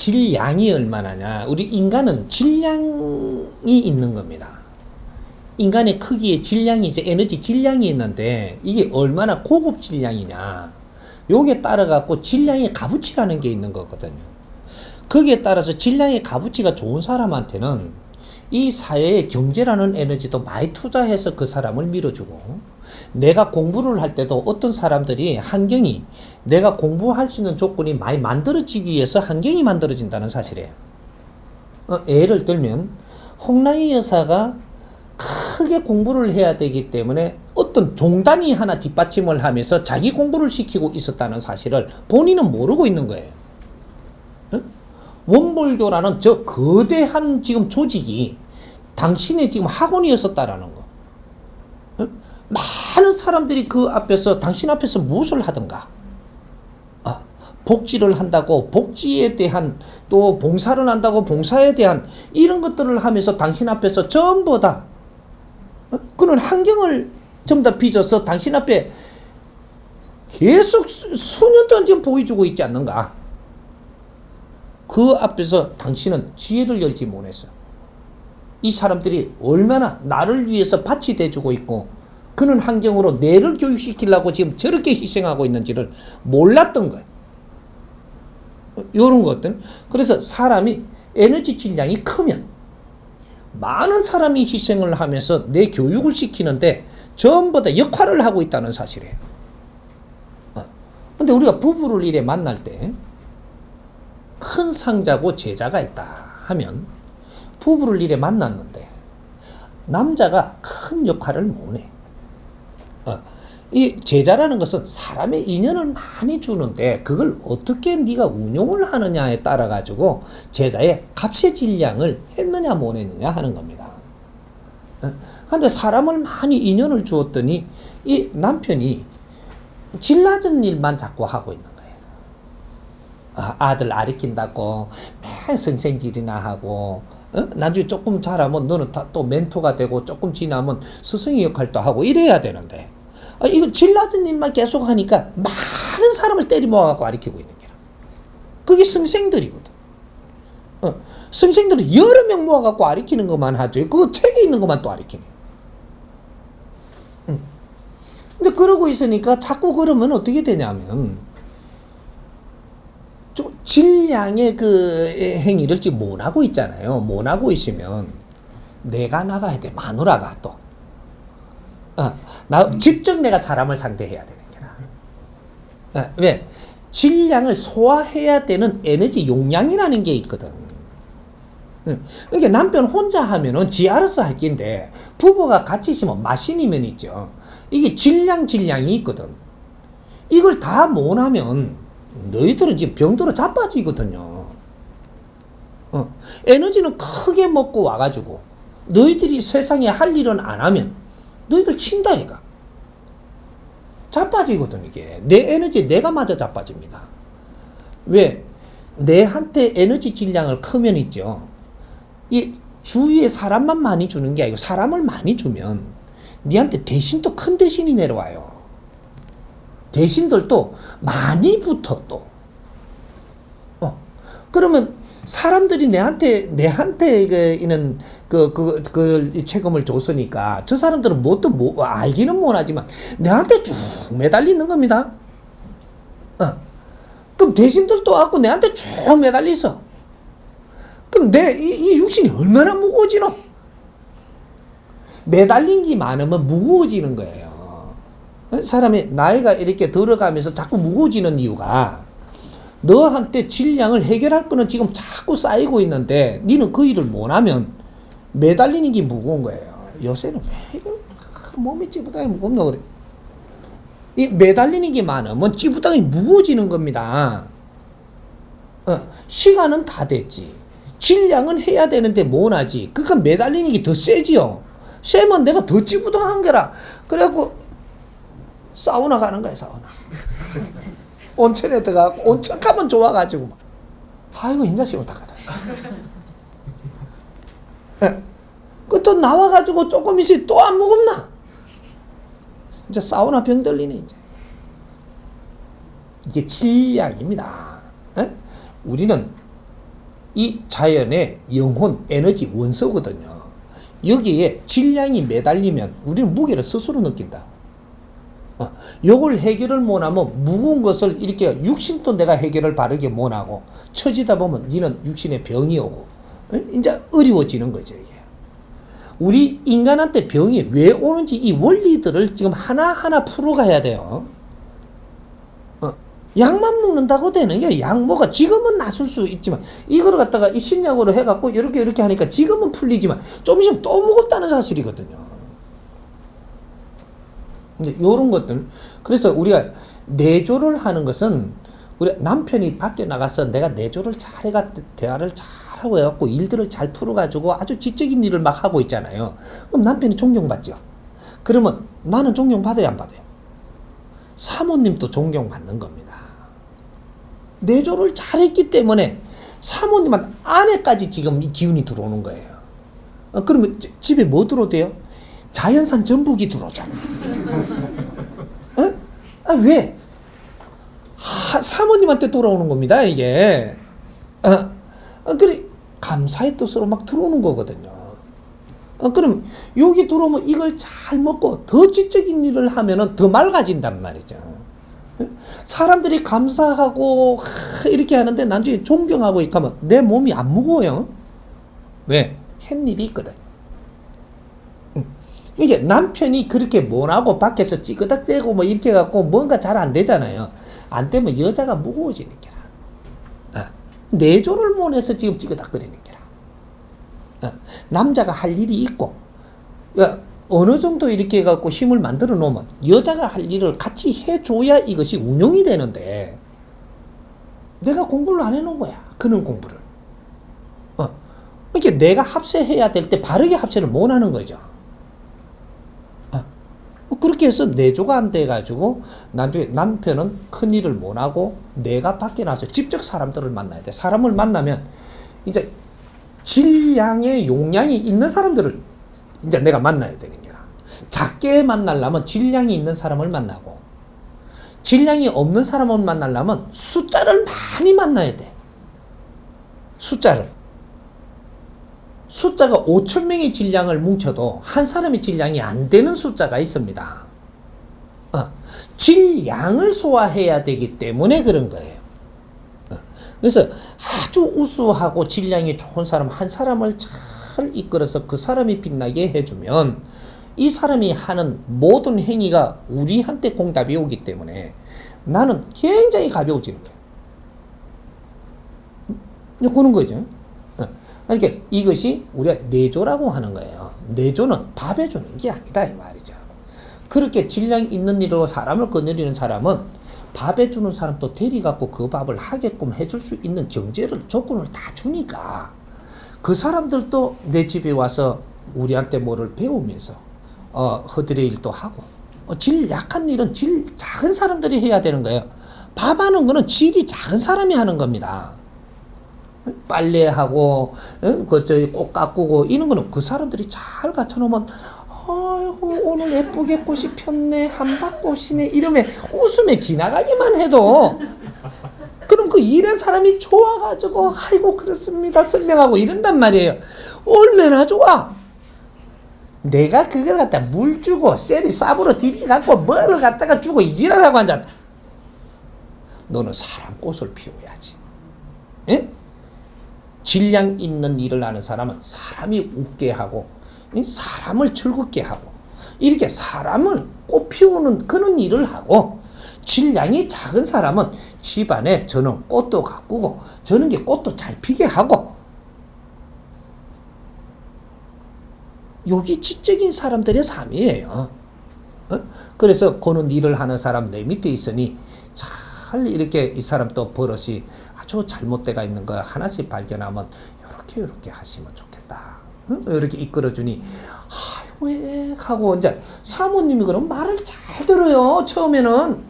질량이 얼마나냐. 우리 인간은 질량이 있는 겁니다. 인간의 크기의 질량이 이제 에너지 질량이 있는데 이게 얼마나 고급 질량이냐. 요게 따라 갖고 질량의 값어치라는 게 있는 거거든요. 거기에 따라서 질량의 값어치가 좋은 사람한테는 이 사회의 경제라는 에너지도 많이 투자해서 그 사람을 밀어주고, 내가 공부를 할 때도 어떤 사람들이 환경이, 내가 공부할 수 있는 조건이 많이 만들어지기 위해서 환경이 만들어진다는 사실이에요. 예를 들면 홍라희 여사가 크게 공부를 해야 되기 때문에 어떤 종단이 하나 뒷받침을 하면서 자기 공부를 시키고 있었다는 사실을 본인은 모르고 있는 거예요. 원불교라는 저 거대한 지금 조직이 당신의 지금 학원이었었다라는 거. 많은 사람들이 그 앞에서, 당신 앞에서 무엇을 하든가, 복지를 한다고 복지에 대한, 또 봉사를 한다고 봉사에 대한 이런 것들을 하면서 당신 앞에서 전부 다 그런 환경을 전부 다 빚어서 당신 앞에 계속 수년 동안 지금 보여주고 있지 않는가. 그 앞에서 당신은 지혜를 열지 못했어. 이 사람들이 얼마나 나를 위해서 밭이 돼주고 있고 그런 환경으로 뇌를 교육시키려고 지금 저렇게 희생하고 있는지를 몰랐던 거예요. 이런 것들. 그래서 사람이 에너지 질량이 크면 많은 사람이 희생을 하면서 내 교육을 시키는데 전부 다 역할을 하고 있다는 사실이에요. 근데 우리가 부부를 이래 만날 때 큰 상자고 제자가 있다 하면, 부부를 이래 만났는데 남자가 큰 역할을 못해. 이 제자라는 것은 사람의 인연을 많이 주는데 그걸 어떻게 네가 운용을 하느냐에 따라 가지고 제자의 값의 질량을 했느냐 못 했느냐 하는 겁니다. 그런데 사람을 많이 인연을 주었더니 이 남편이 질 낮은 일만 자꾸 하고 있는 거예요. 아들 가르친다고 맨 성생질이나 하고, 나중에 조금 잘하면 너는 또 멘토가 되고 조금 지나면 스승의 역할도 하고 이래야 되는데, 이거 질 낮은 일만 계속 하니까 많은 사람을 때리 모아갖고 가르치고 있는 게라. 그게 성생들이거든. 성생들은 여러 명 모아갖고 가르치는 것만 하죠. 그 책에 있는 것만 또 가르치네. 근데 그러고 있으니까 자꾸 그러면 어떻게 되냐면, 좀 질량의 그 행위를 지금 못하고 있잖아요. 못하고 있으면 내가 나가야 돼. 마누라가 또. 직접 내가 사람을 상대해야 되는 게라. 왜? 질량을 소화해야 되는 에너지 용량이라는 게 있거든. 그러니까 남편 혼자 하면은 지 알아서 할 건데, 부부가 같이 있으면 마신이면 있죠. 이게 질량이 있거든. 이걸 다 못하면 너희들은 지금 병들어 자빠지거든요. 에너지는 크게 먹고 와가지고 너희들이 세상에 할 일은 안 하면 너희들 친다 얘가. 자빠지거든. 이게 내 에너지 내가 맞아 자빠집니다. 왜? 내한테 에너지 질량을 크면 있죠. 이 주위에 사람만 많이 주는 게 아니고 사람을 많이 주면 니한테 대신 또 큰 대신이 내려와요. 대신들도 많이 붙어 또. 그러면 사람들이 내한테 있는 그 책임을 줬으니까 저 사람들은 알지는 못하지만 내한테 쭉 매달리는 겁니다. 그럼 대신들도 와갖고 내한테 쭉 매달리서. 그럼 이 육신이 얼마나 무거워지노? 매달린 게 많으면 무거워지는 거예요. 사람이 나이가 이렇게 들어가면서 자꾸 무거워지는 이유가, 너한테 질량을 해결할 거는 지금 자꾸 쌓이고 있는데 니는 그 일을 못하면 매달리는 게 무거운 거예요. 요새는 왜 몸이 찌부당이 무겁나 그래. 이 매달리는 게 많으면 찌부당이 무거워지는 겁니다. 시간은 다 됐지. 질량은 해야 되는데 못하지. 그러니까 매달리는 게 더 세지요. 세면 내가 더 찌부당한 거라. 그래갖고 사우나 가는 거야, 사우나. 온천에 들어가고, 온천 가면 좋아가지고 막. 아이고, 인자식으로 닦아다. 그 또 나와가지고 조금 있으면 또 안 무겁나? 이제 사우나 병 들리네, 이제. 이게 질량입니다. 우리는 이 자연의 영혼, 에너지, 원소거든요. 여기에 질량이 매달리면 우리는 무게를 스스로 느낀다. 요걸 해결을 못하면 무거운 것을 이렇게 육신도 내가 해결을 바르게 못하고 처지다 보면 니는 육신에 병이 오고 이제 어려워지는 거죠. 이게 우리 인간한테 병이 왜 오는지 이 원리들을 지금 하나하나 풀어가야 돼요. 약만 먹는다고 되는 게 약 먹어. 지금은 나설 수 있지만 이거를 갖다가 이 신약으로 해갖고 이렇게 하니까 지금은 풀리지만 좀 있으면 또 무겁다는 사실이거든요. 근데 요런 것들, 그래서 우리가 내조를 하는 것은 우리 남편이 밖에 나가서 내가 내조를 잘해가 대화를 잘하고 해갖고 일들을 잘 풀어가지고 아주 지적인 일을 막 하고 있잖아요. 그럼 남편이 존경받죠. 그러면 나는 존경받아야 안 받아요? 사모님도 존경받는 겁니다. 내조를 잘했기 때문에 사모님한테 아내까지 지금 이 기운이 들어오는 거예요. 그러면 집에 뭐 들어오대요? 자연산 전복이 들어오잖아. 왜? 사모님한테 돌아오는 겁니다, 이게. 그래, 감사의 뜻으로 막 들어오는 거거든요. 그럼 여기 들어오면 이걸 잘 먹고 더 지적인 일을 하면은 더 맑아진단 말이죠. 사람들이 감사하고 이렇게 하는데 나중에 존경하고 이렇게 하면 내 몸이 안 무거워요. 왜? 한 일이 있거든. 이게 남편이 그렇게 못하고 밖에서 찌그닥대고 뭐 이렇게 해갖고 뭔가 잘 안 되잖아요. 안 되면 여자가 무거워지는 게라. 내조를 못해서 지금 찌그닥거리는 게라. 남자가 할 일이 있고, 어느 정도 이렇게 해갖고 힘을 만들어 놓으면 여자가 할 일을 같이 해줘야 이것이 운용이 되는데, 내가 공부를 안 해놓은 거야. 그는 공부를. 이렇게 내가 합세해야 될 때 바르게 합세를 못 하는 거죠. 그렇게 해서 내조가 안 돼가지고 나중에 남편은 큰 일을 못 하고 내가 밖에 나서 직접 사람들을 만나야 돼. 사람을 만나면 이제 질량의 용량이 있는 사람들을 이제 내가 만나야 되는 거야. 작게 만나려면 질량이 있는 사람을 만나고, 질량이 없는 사람을 만나려면 숫자를 많이 만나야 돼. 숫자가 5,000명의 질량을 뭉쳐도 한 사람의 질량이 안 되는 숫자가 있습니다. 질량을 소화해야 되기 때문에 그런 거예요. 그래서 아주 우수하고 질량이 좋은 사람 한 사람을 잘 이끌어서 그 사람이 빛나게 해주면 이 사람이 하는 모든 행위가 우리한테 공답이 오기 때문에 나는 굉장히 가벼워지는 거예요. 그런 거죠. 그러니까 이것이 우리가 내조라고 하는 거예요. 내조는 밥해 주는 게 아니다 이 말이죠. 그렇게 질량 있는 일로 사람을 거느리는 사람은 밥해 주는 사람도 데려갖고 그 밥을 하게끔 해줄 수 있는 경제를 조건을 다 주니까 그 사람들도 내 집에 와서 우리한테 뭐를 배우면서 허드렛 일도 하고, 질 약한 일은 질 작은 사람들이 해야 되는 거예요. 밥 하는 거는 질이 작은 사람이 하는 겁니다. 빨래하고, 꽃 가꾸고, 이런 거는 그 사람들이 잘 갖춰놓으면, 아이고, 오늘 예쁘게 꽃이 폈네, 한박꽃이네, 이러면 웃음에 지나가기만 해도, 그럼 그 일한 사람이 좋아가지고, 아이고, 그렇습니다, 설명하고 이런단 말이에요. 얼마나 좋아! 내가 그걸 갖다 물 주고, 셀이 쌉으로 디비갖고, 뭐를 갖다가 주고, 이지랄하고 앉았다. 너는 사람 꽃을 피워야지. 예? 질량 있는 일을 하는 사람은 사람이 웃게 하고 사람을 즐겁게 하고 이렇게 사람을 꽃 피우는 그런 일을 하고, 질량이 작은 사람은 집안에 저는 꽃도 가꾸고 저는 게 꽃도 잘 피게 하고, 여기 지적인 사람들의 삶이에요. 그래서 그런 일을 하는 사람 내 밑에 있으니 잘 이렇게 이 사람 또 버릇이 아주 잘못되가 있는 거 하나씩 발견하면 이렇게 하시면 좋겠다. 이렇게 이끌어주니 아이고 왜 하고 이제 사모님이 그럼 말을 잘 들어요. 처음에는.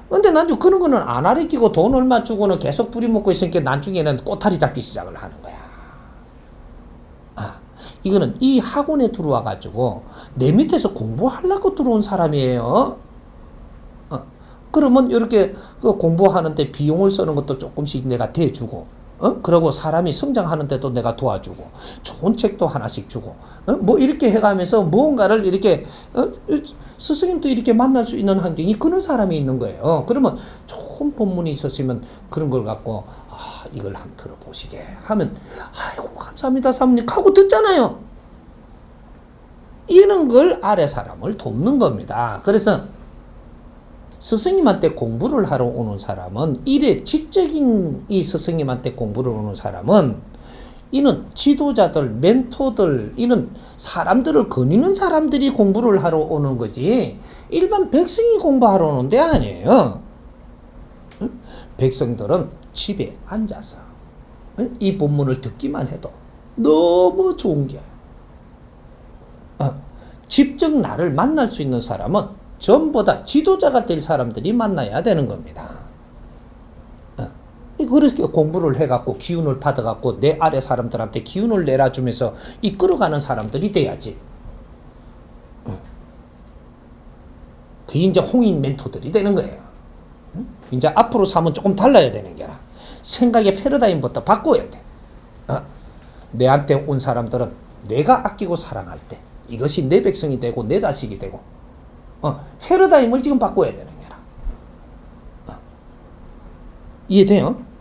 근데 나중에 그런 거는 안 아리키고 돈 얼마 주고는 계속 부리먹고 있으니까 나중에는 꼬타리 잡기 시작을 하는 거야. 이거는 이 학원에 들어와 가지고 내 밑에서 공부하려고 들어온 사람이에요. 그러면 이렇게 공부하는데 비용을 쓰는 것도 조금씩 내가 대주고, 그러고 사람이 성장하는데도 내가 도와주고, 좋은 책도 하나씩 주고, 뭐 이렇게 해가면서 무언가를 이렇게, 스승님도 이렇게 만날 수 있는 환경이 그런 사람이 있는 거예요. 그러면 좋은 본문이 있었으면 그런 걸 갖고, 아, 이걸 한번 들어보시게 하면, 아이고, 감사합니다, 사모님. 하고 듣잖아요. 이런 걸 아래 사람을 돕는 겁니다. 그래서 스승님한테 공부를 하러 오는 사람은, 이래 지적인 이 스승님한테 공부를 오는 사람은, 이는 지도자들, 멘토들, 이런 사람들을 거니는 사람들이 공부를 하러 오는 거지, 일반 백성이 공부하러 오는 데 아니에요. 백성들은 집에 앉아서 이 본문을 듣기만 해도 너무 좋은 게, 직접 나를 만날 수 있는 사람은 전부 다 지도자가 될 사람들이 만나야 되는 겁니다. 그렇게 공부를 해갖고 기운을 받아갖고 내 아래 사람들한테 기운을 내려주면서 이끌어가는 사람들이 돼야지. 그게 이제 홍인 멘토들이 되는 거예요. 이제 앞으로 사면 조금 달라야 되는 게라. 생각의 패러다임부터 바꿔야 돼. 내한테 온 사람들은 내가 아끼고 사랑할 때 이것이 내 백성이 되고 내 자식이 되고, 패러다임을 지금 바꿔야 되는 거라. 이해돼요?